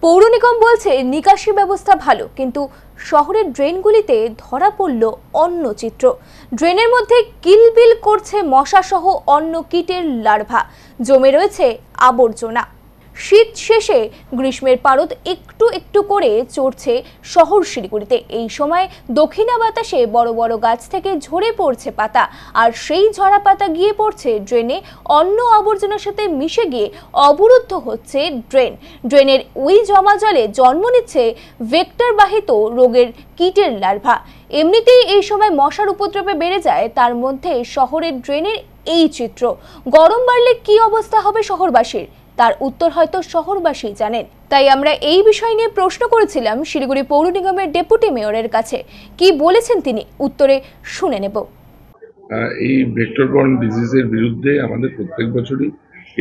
পৌর নিগম বলছে নিকাশি ব্যবস্থা ভালো, কিন্তু শহরের ড্রেনগুলিতে ধরা পড়ল অন্য চিত্র। ড্রেনের মধ্যে কিলবিল করছে মশা সহ অন্য কীটের লার্ভা, জমে রয়েছে আবর্জনা। শীত শেষে গ্রীষ্মের পারদ একটু একটু করে চড়ছে শহর শিলিগুড়িতে। এই সময় দক্ষিণা বাতাসে বড় বড় গাছ থেকে ঝরে পড়ছে পাতা, আর সেই ঝরা পাতা গিয়ে পড়ছে ড্রেনে। অন্য আবর্জনার সাথে মিশে গিয়ে অবরুদ্ধ হচ্ছে ড্রেন। ড্রেনের ওই জমা জলে জন্ম নিচ্ছে ভেক্টর বাহিত রোগের কীটের লার্ভা। এমনিতেই এই সময় মশার উপদ্রবে বেড়ে যায়, তার মধ্যে শহরের ড্রেনের এই চিত্র। গরম বাড়লে কি অবস্থা হবে শহরবাসীর, তার উত্তর হয়তো শহরবাসী জানেন। তাই আমরা এই বিষয় নিয়ে প্রশ্ন করেছিলাম শিলিগুড়ি পৌর নিগমের ডেপুটি মেয়রের কাছে। কি বলেছেন তিনি, উত্তরে শুনে নেব। এই ভেক্টর বর্ন ডিজিজের বিরুদ্ধে আমাদের প্রত্যেক বছরই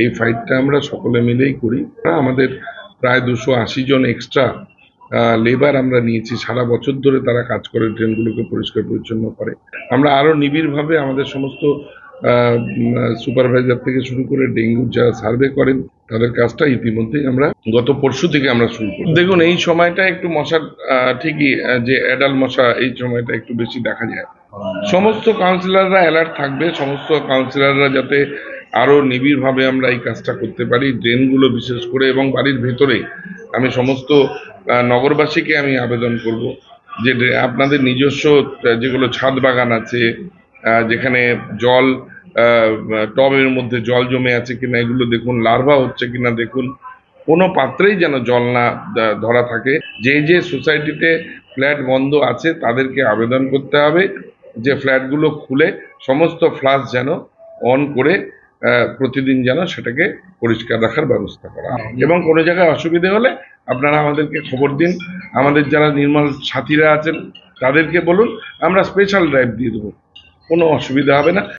এই ফাইটটা আমরা সকলে মিলেই করি। আমাদের প্রায় 280 জন এক্সট্রা লেবার আমরা নিয়েছি, সারা বছর ধরে তারা কাজ করে, ড্রেনগুলোকে পরিষ্কার পরিচ্ছন্ন করে। আমরা আরো নিবিড়ভাবে আমাদের সমস্ত সুপারভাইজার থেকে শুরু করে ডেঙ্গুর যারা সার্ভে করেন তাদের কাজটা ইতিমধ্যেই আমরা গত পরশু থেকে আমরা শুরু করি। দেখুন, এই সময়টা একটু মশার ঠিকই যে অ্যাডাল্ট মশা এই সময়টা একটু বেশি দেখা যায়। সমস্ত কাউন্সিলররা অ্যালার্ট থাকবে, সমস্ত কাউন্সিলররা যাতে আরো নিবিড়ভাবে আমরা এই কাজটা করতে পারি, ড্রেনগুলো বিশেষ করে এবং বাড়ির ভেতরে। আমি সমস্ত নগরবাসীকে আমি আবেদন করব যে আপনাদের নিজস্ব যেগুলো ছাদ বাগান আছে, যেখানে জল টবের মধ্যে জল জমে আছে কিনা এগুলো দেখুন, লার্ভা হচ্ছে কিনা দেখুন, কোনো পাত্রেই যেন জল না ধরা থাকে। যে যে সোসাইটিতে ফ্ল্যাট বন্ধ আছে তাদেরকে আবেদন করতে হবে যে ফ্ল্যাটগুলো খুলে সমস্ত ফ্লাশ যেন অন করে প্রতিদিন যেন সেটাকে পরিষ্কার রাখার ব্যবস্থা করা, এবং কোনো জায়গায় অসুবিধে হলে আপনারা আমাদেরকে খবর দিন। আমাদের যারা নির্মল সাথীরা আছেন তাদেরকে বলুন, আমরা স্পেশাল ড্রাইভ দিয়ে দেবো, কোনো অসুবিধা হবে না।